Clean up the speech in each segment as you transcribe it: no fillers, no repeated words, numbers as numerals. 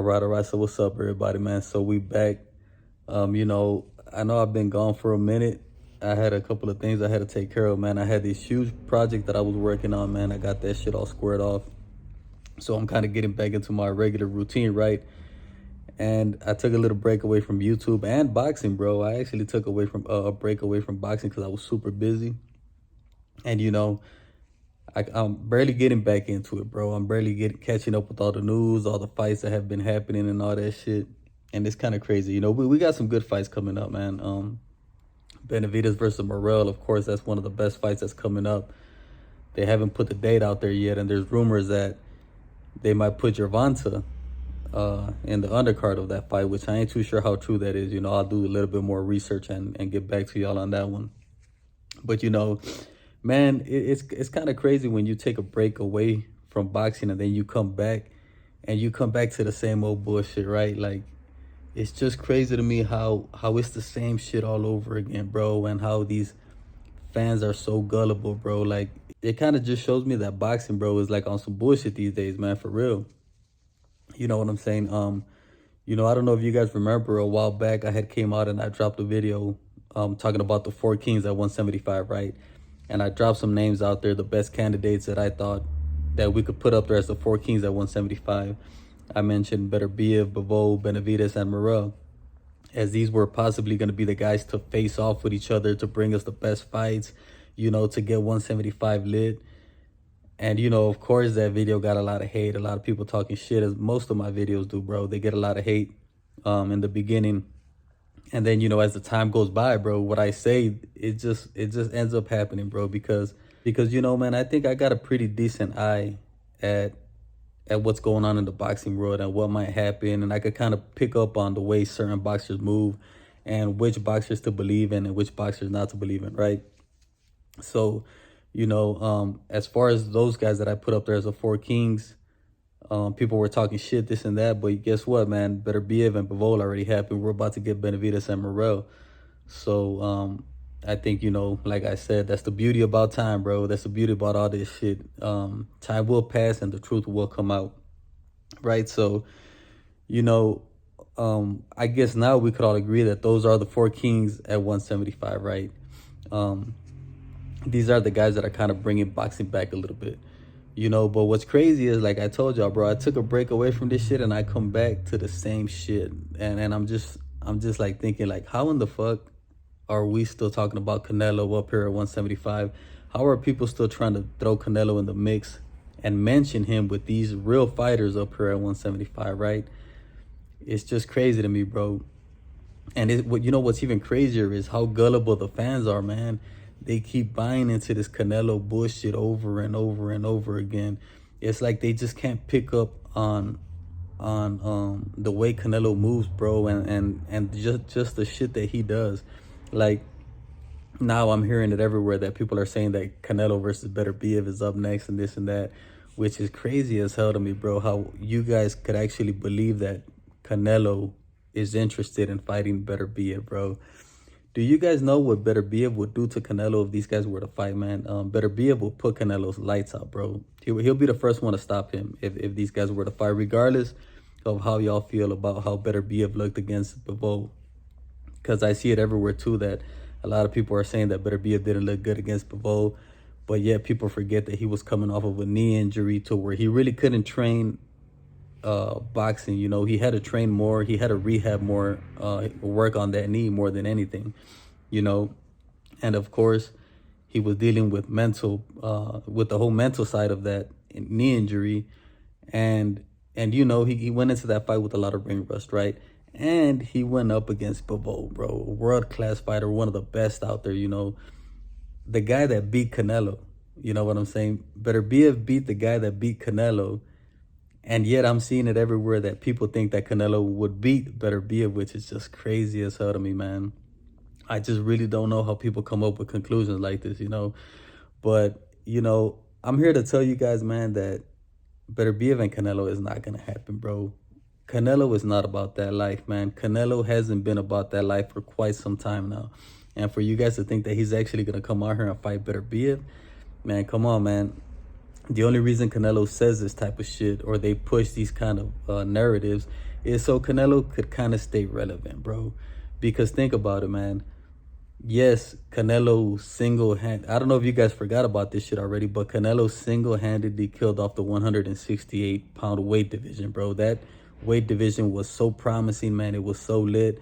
All right. So what's up, everybody, man? So we back. I know I've been gone for a minute. I had a couple of things I had to take care of, man. I had this huge project that I was working on, man. I got that shit all squared off. So I'm kind of getting back into my regular routine, right? And I took a little break away from YouTube and boxing, bro. I actually took away from a break away from boxing because I was super busy. And I'm barely getting back into it, bro. I'm barely getting catching up with all the news, all the fights that have been happening, and all that shit. And it's kind of crazy, we got some good fights coming up, man. Benavidez versus Morrell, of course, that's one of the best fights that's coming up. They haven't put the date out there yet, and there's rumors that they might put Gervonta in the undercard of that fight, which I ain't too sure how true that is. I'll do a little bit more research and get back to y'all on that one. But man, it's kind of crazy when you take a break away from boxing and then you come back to the same old bullshit, right? Like, it's just crazy to me how it's the same shit all over again, bro, and how these fans are so gullible, bro. Like, it kind of just shows me that boxing, bro, is like on some bullshit these days, man, for real. You know what I'm saying? I don't know if you guys remember, a while back I had came out and I dropped a video talking about the four kings at 175, right? And I dropped some names out there, the best candidates that I thought that we could put up there as the four kings at 175. I mentioned Beterbiev, Bivol, Benavidez, and Morrell, as these were possibly going to be the guys to face off with each other to bring us the best fights, to get 175 lit. And, of course, that video got a lot of hate, a lot of people talking shit, as most of my videos do, bro. They get a lot of hate in the beginning. And then, as the time goes by, bro, what I say, it just ends up happening, bro, because man, I think I got a pretty decent eye at what's going on in the boxing world and what might happen. And I could kind of pick up on the way certain boxers move and which boxers to believe in and which boxers not to believe in, right? So, as far as those guys that I put up there as the four kings, people were talking shit, this and that, but guess what, man? Beterbiev and Bivol already happened. We're about to get Benavidez and Morrell. So I think, like I said, that's the beauty about time, bro. That's the beauty about all this shit. Time will pass and the truth will come out, right? So, I guess now we could all agree that those are the four kings at 175, right? These are the guys that are kind of bringing boxing back a little bit. But what's crazy is, like I told y'all, bro, I took a break away from this shit and I come back to the same shit. And I'm just like thinking, like, how in the fuck are we still talking about Canelo up here at 175? How are people still trying to throw Canelo in the mix and mention him with these real fighters up here at 175, right? It's just crazy to me, bro. And what's even crazier is how gullible the fans are, man. They keep buying into this Canelo bullshit over and over and over again. It's like they just can't pick up on the way Canelo moves, bro, and just the shit that he does. Like, now I'm hearing it everywhere that people are saying that Canelo versus Beterbiev is up next and this and that, which is crazy as hell to me, bro. How you guys could actually believe that Canelo is interested in fighting Beterbiev, bro. Do you guys know what Beterbiev would do to Canelo if these guys were to fight, man? Beterbiev will put Canelo's lights out, bro. He'll be the first one to stop him if these guys were to fight, regardless of how y'all feel about how Beterbiev looked against Bivol. Because I see it everywhere, too, that a lot of people are saying that Beterbiev didn't look good against Bivol. But yet people forget that he was coming off of a knee injury to where he really couldn't train boxing. He had to train more, he had to rehab more, work on that knee more than anything, and of course he was dealing with with the whole mental side of that knee injury, and he went into that fight with a lot of ring rust, right? And he went up against Bivol, bro, a world-class fighter, one of the best out there, the guy that beat Canelo. You know what I'm saying? Beterbiev beat the guy that beat Canelo. And yet I'm seeing it everywhere that people think that Canelo would beat Beterbiev, which is just crazy as hell to me, man. I just really don't know how people come up with conclusions like this, But, I'm here to tell you guys, man, that Beterbiev and Canelo is not going to happen, bro. Canelo is not about that life, man. Canelo hasn't been about that life for quite some time now. And for you guys to think that he's actually going to come out here and fight Beterbiev, man, come on, man. The only reason Canelo says this type of shit, or they push these kind of narratives, is so Canelo could kind of stay relevant, bro. Because think about it, man. Yes, Canelo I don't know if you guys forgot about this shit already, but Canelo single-handedly killed off the 168-pound weight division, bro. That weight division was so promising, man. It was so lit.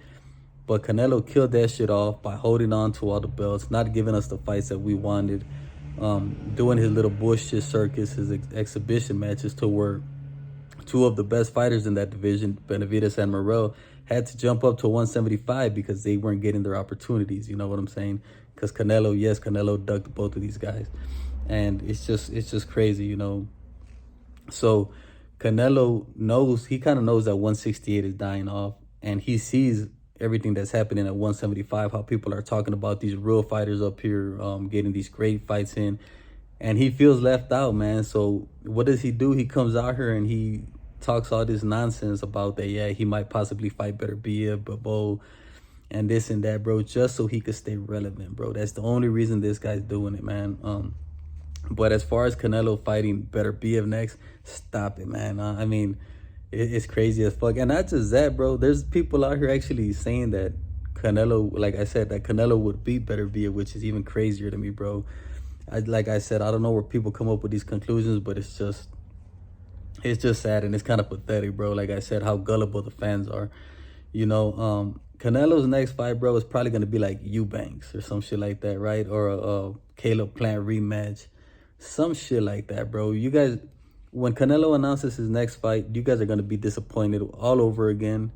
But Canelo killed that shit off by holding on to all the belts, not giving us the fights that we wanted, doing his little bullshit circus, his exhibition matches to where two of the best fighters in that division, Benavidez and Morrell, had to jump up to 175 because they weren't getting their opportunities. You know what I'm saying? Because Canelo ducked both of these guys, and it's just crazy, you know. So Canelo knows, he kind of knows that 168 is dying off, and he sees everything that's happening at 175, how people are talking about these real fighters up here getting these great fights in, and he feels left out, man. So what does he do? He comes out here and he talks all this nonsense about that, yeah, he might possibly fight Beterbiev, Babo, and this and that, bro, just so he could stay relevant, bro. That's the only reason this guy's doing it, man. But as far as Canelo fighting Beterbiev next, stop it, man. I mean, it's crazy as fuck. And not just that, bro. There's people out here actually saying that Canelo, like I said, that Canelo would beat Beterbiev, which is even crazier to me, bro. Like I said, I don't know where people come up with these conclusions, but it's just sad, and it's kind of pathetic, bro. Like I said, how gullible the fans are. You know, Canelo's next fight, bro, is probably going to be like Eubanks or some shit like that, right? Or a Caleb Plant rematch. Some shit like that, bro. You guys, when Canelo announces his next fight, you guys are going to be disappointed all over again.